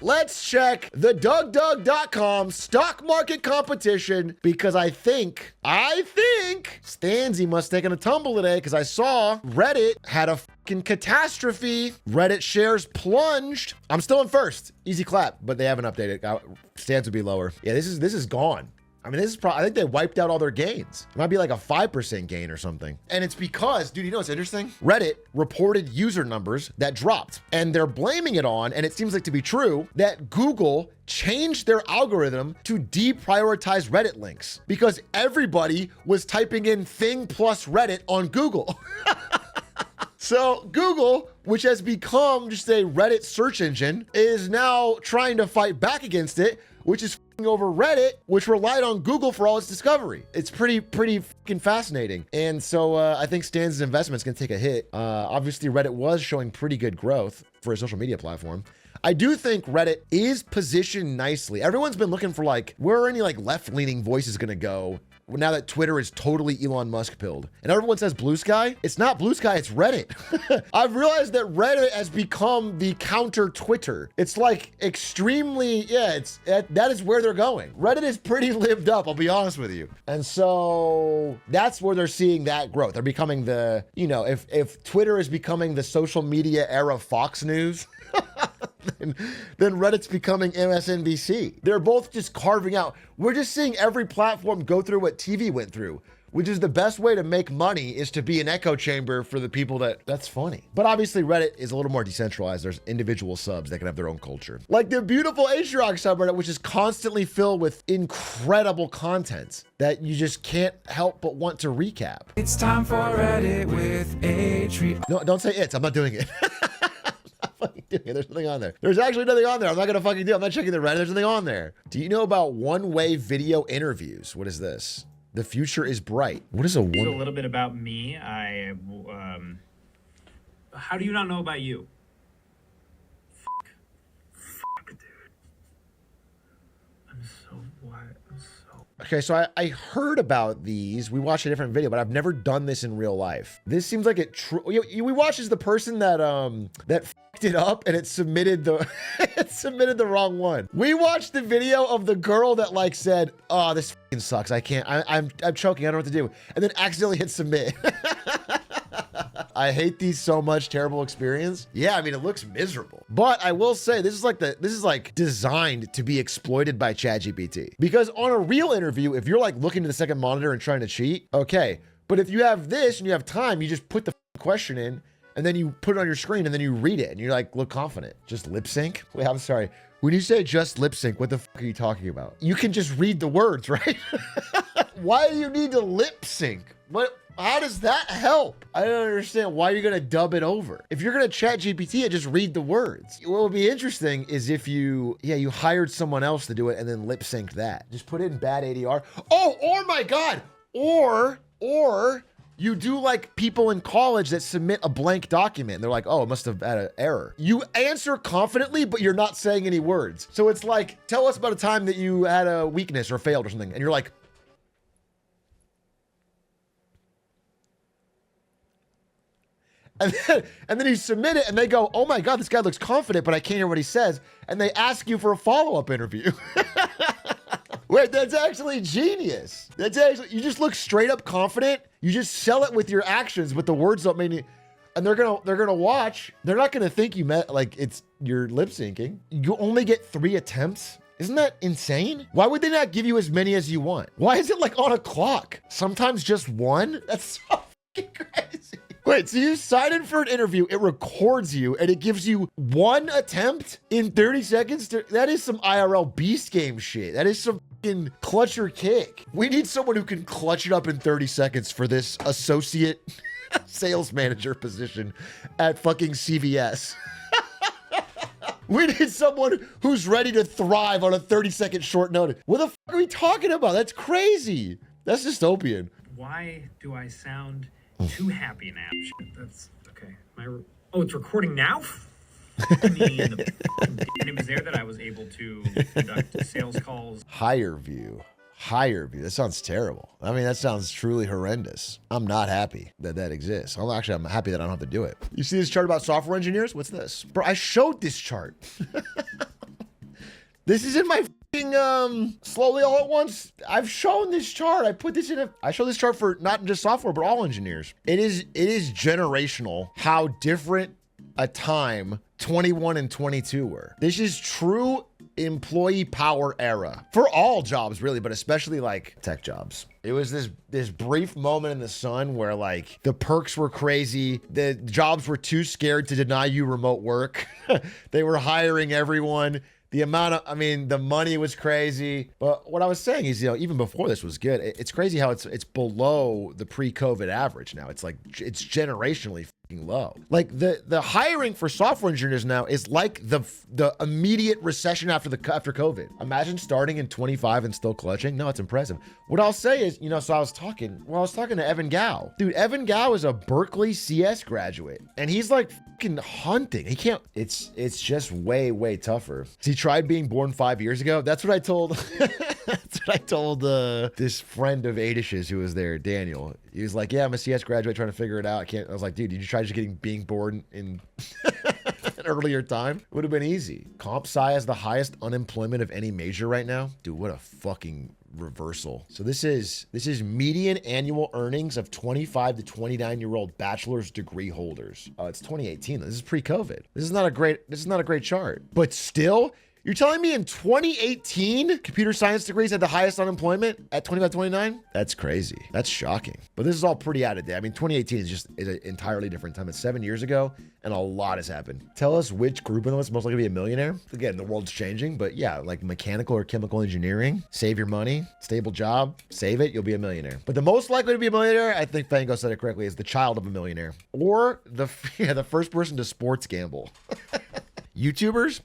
let's check the DougDoug.com stock market competition because I think Stanzy must have taken a tumble today because I saw Reddit had a fucking catastrophe. Reddit shares plunged. I'm still in first. Easy clap, but they haven't updated. Stans would be lower. Yeah, this is gone. I mean, this is probably, I think they wiped out all their gains. It might be like a 5% gain or something. And it's because, dude, you know what's interesting? Reddit reported user numbers that dropped and they're blaming it on, and it seems like to be true, that Google changed their algorithm to deprioritize Reddit links because everybody was typing in thing plus Reddit on Google. So Google, which has become just a Reddit search engine, is now trying to fight back against it, which is over Reddit, which relied on Google for all its discovery. It's pretty fucking fascinating. And so I think Stan's investment's gonna take a hit. Obviously Reddit was showing pretty good growth for a social media platform. I do think Reddit is positioned nicely. Everyone's been looking for like, where are any like left-leaning voices gonna go now that Twitter is totally Elon Musk pilled? And everyone says Blue Sky. It's not Blue Sky, it's Reddit. I've realized that Reddit has become the counter Twitter. It's like extremely, yeah, that is where they're going. Reddit is pretty lived up, I'll be honest with you. And so that's where they're seeing that growth. They're becoming the, you know, if Twitter is becoming the social media era Fox News, then Reddit's becoming MSNBC. They're both just carving out. We're just seeing every platform go through what TV went through, which is the best way to make money is to be an echo chamber for the people that's funny. But obviously Reddit is a little more decentralized. There's individual subs that can have their own culture. Like the beautiful Atrioc subreddit, which is constantly filled with incredible content that you just can't help but want to recap. It's time for Reddit with Atrioc. No, don't say it. I'm not doing it. There's nothing on there. There's actually nothing on there. I'm not gonna fucking do it. I'm not checking the Reddit. There's nothing on there. Do you know about one-way video interviews? What is this? The future is bright. What is a one? A little bit about me. How do you not know about you? Fuck, dude. I'm so what? I'm so. Okay, so I heard about these. We watched a different video, but I've never done this in real life. This seems like it. We watched as the person that fucked it up and it submitted the the wrong one. We watched the video of the girl that like said, "Oh, this fucking sucks. I can't. I'm choking. I don't know what to do," and then accidentally hit submit. I hate these so much. Terrible experience. Yeah, I mean, it looks miserable. But I will say this is like designed to be exploited by ChatGPT. Because on a real interview, if you're like looking to the second monitor and trying to cheat, okay. But if you have this and you have time, you just put the question in and then you put it on your screen and then you read it and you're like, look confident. Just lip sync? Wait, I'm sorry. When you say just lip sync, what the fuck are you talking about? You can just read the words, right? Why do you need to lip sync? What? How does that help? I don't understand why you're gonna dub it over. If you're gonna chat GPT it, just read the words. What would be interesting is if you hired someone else to do it and then lip synced that. Just put in bad ADR. Oh my God. Or you do like people in college that submit a blank document. And they're like, oh, it must have had an error. You answer confidently, but you're not saying any words. So it's like, tell us about a time that you had a weakness or failed or something. And you're like, and then you submit it and they go, oh my God, this guy looks confident, but I can't hear what he says. And they ask you for a follow-up interview. Wait, that's actually genius. That's actually, you just look straight up confident. You just sell it with your actions, but the words don't mean it. And they're gonna watch. They're not gonna think you meant like you're lip syncing. You only get 3 attempts. Isn't that insane? Why would they not give you as many as you want? Why is it like on a clock? Sometimes just 1? That's so fucking crazy. Wait, so you sign in for an interview, it records you, and it gives you 1 attempt in 30 seconds? That is some IRL beast game shit. That is some fucking clutch or kick. We need someone who can clutch it up in 30 seconds for this associate sales manager position at fucking CVS. We need someone who's ready to thrive on a 30-second short notice. What the fuck are we talking about? That's crazy. That's dystopian. Why do I sound too happy now? Shit, that's okay. Oh, it's recording now? And it was there that I was able to conduct sales calls. Higher view. That sounds terrible. I mean, that sounds truly horrendous. I'm not happy that exists. I'm happy that I don't have to do it. You see this chart about software engineers? What's this? Bro, I showed this chart. This is in my fucking, slowly all at once. I've shown this chart. I show this chart for not just software, but all engineers. It is generational how different a time 21 and 22 were. This is true employee power era for all jobs really, but especially like tech jobs. It was this brief moment in the sun where like the perks were crazy. The jobs were too scared to deny you remote work. They were hiring everyone. The money was crazy. But what I was saying is, even before this was good. It's crazy how it's below the pre-COVID average now. It's like, it's generationally fucking low. Like the hiring for software engineers now is like the immediate recession after COVID. Imagine starting in 25 and still clutching. No, it's impressive. What I'll say is, so I was talking to Evan Gao. Dude, Evan Gao is a Berkeley CS graduate and he's like fucking hunting. He can't, it's just way, way tougher. He tried being born 5 years ago. That's what I told, this friend of Adish's who was there, Daniel. He was like, yeah, I'm a CS graduate trying to figure it out. I was like, dude, did you try just being born in an earlier time? It would have been easy. Comp Sci has the highest unemployment of any major right now. Dude, what a fucking reversal. So this is median annual earnings of 25 to 29-year-old bachelor's degree holders. Oh, it's 2018. This is pre-COVID. This is not a great chart. But still, you're telling me in 2018, computer science degrees had the highest unemployment at 25, 29? That's crazy. That's shocking. But this is all pretty out of date. 2018 is an entirely different time. It's 7 years ago, and a lot has happened. Tell us which group of them is most likely to be a millionaire. Again, the world's changing, but yeah, like mechanical or chemical engineering, save your money, stable job, save it, you'll be a millionaire. But the most likely to be a millionaire, I think Fango said it correctly, is the child of a millionaire. Or the first person to sports gamble. YouTubers?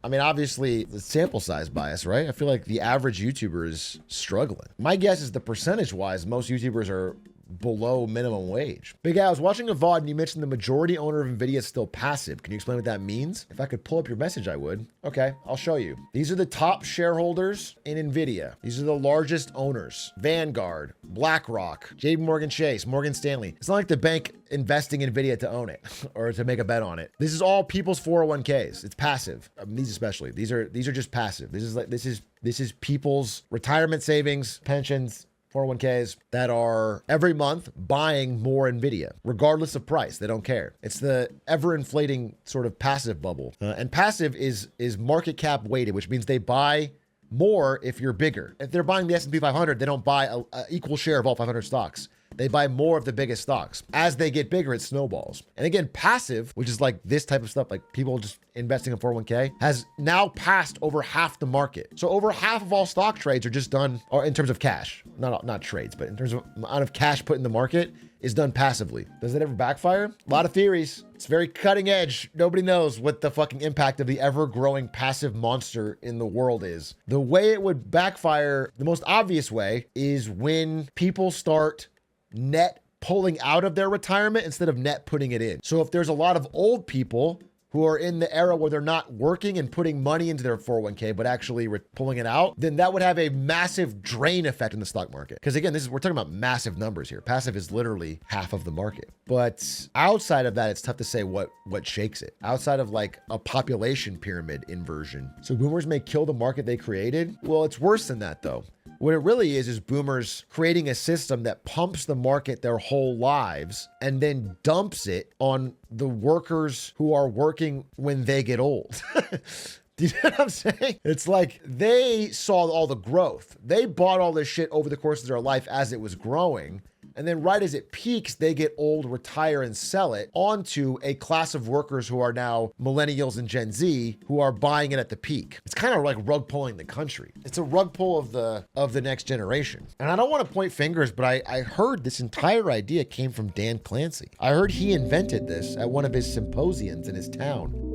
Obviously, the sample size bias, right? I feel like the average YouTuber is struggling. My guess is the percentage-wise, most YouTubers are below minimum wage. Big Al, I was watching a VOD and you mentioned the majority owner of NVIDIA is still passive. Can you explain what that means? If I could pull up your message, I would. Okay, I'll show you. These are the top shareholders in NVIDIA. These are the largest owners. Vanguard, BlackRock, JP Morgan Chase, Morgan Stanley. It's not like the bank investing in NVIDIA to own it or to make a bet on it. This is all people's 401ks. It's passive. These especially. These are just passive. This is people's retirement savings, pensions, 401ks that are every month buying more NVIDIA, regardless of price. They don't care. It's the ever-inflating sort of passive bubble. And passive is market cap weighted, which means they buy more if you're bigger. If they're buying the S&P 500, they don't buy an equal share of all 500 stocks. They buy more of the biggest stocks. As they get bigger, it snowballs. And again, passive, which is like this type of stuff, like people just investing in 401k, has now passed over half the market. So over half of all stock trades are just done, or in terms of cash, not trades, but in terms of amount of cash put in the market is done passively. Does it ever backfire? A lot of theories. It's very cutting edge. Nobody knows what the fucking impact of the ever-growing passive monster in the world is. The way it would backfire, the most obvious way, is when people start net pulling out of their retirement instead of net putting it in. So if there's a lot of old people who are in the era where they're not working and putting money into their 401k, but actually pulling it out, then that would have a massive drain effect in the stock market. Because again, we're talking about massive numbers here. Passive is literally half of the market. But outside of that, it's tough to say what shakes it. Outside of like a population pyramid inversion. So boomers may kill the market they created. Well, it's worse than that though. What it really is boomers creating a system that pumps the market their whole lives and then dumps it on the workers who are working when they get old. Do you know what I'm saying? It's like they saw all the growth. They bought all this shit over the course of their life as it was growing. And then right as it peaks, they get old, retire, and sell it onto a class of workers who are now millennials and Gen Z who are buying it at the peak. It's kind of like rug pulling the country. It's a rug pull of the next generation. And I don't want to point fingers, but I heard this entire idea came from Dan Clancy. I heard he invented this at one of his symposiums in his town.